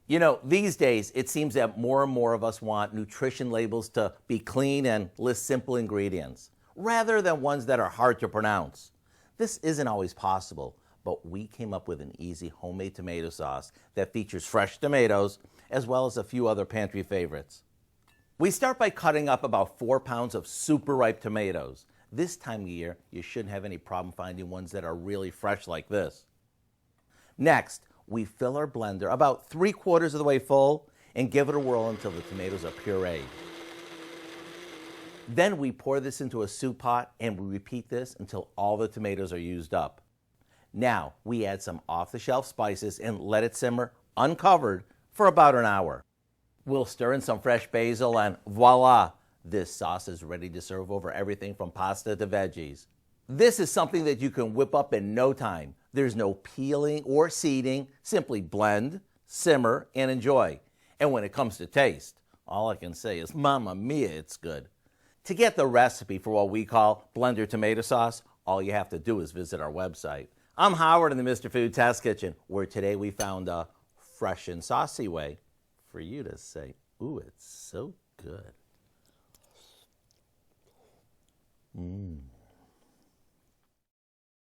You know, these days, it seems that more and more of us want nutrition labels to be clean and list simple ingredients, rather than ones that are hard to pronounce. This isn't always possible, but we came up with an easy homemade tomato sauce that features fresh tomatoes, as well as a few other pantry favorites. We start by cutting up about 4 pounds of super ripe tomatoes. This time of year, you shouldn't have any problem finding ones that are really fresh like this. Next, we fill our blender about 3/4 of the way full and give it a whirl until the tomatoes are pureed. Then we pour this into a soup pot and we repeat this until all the tomatoes are used up. Now we add some off-the-shelf spices and let it simmer uncovered for about an hour. We'll stir in some fresh basil and voila! This sauce is ready to serve over everything from pasta to veggies. This is something that you can whip up in no time. There's no peeling or seeding, simply blend, simmer, and enjoy. And when it comes to taste, all I can say is, Mamma mia, it's good. To get the recipe for what we call blender tomato sauce, all you have to do is visit our website. I'm Howard in the Mr. Food Test Kitchen, where today we found a fresh and saucy way for you to say, ooh, it's so good.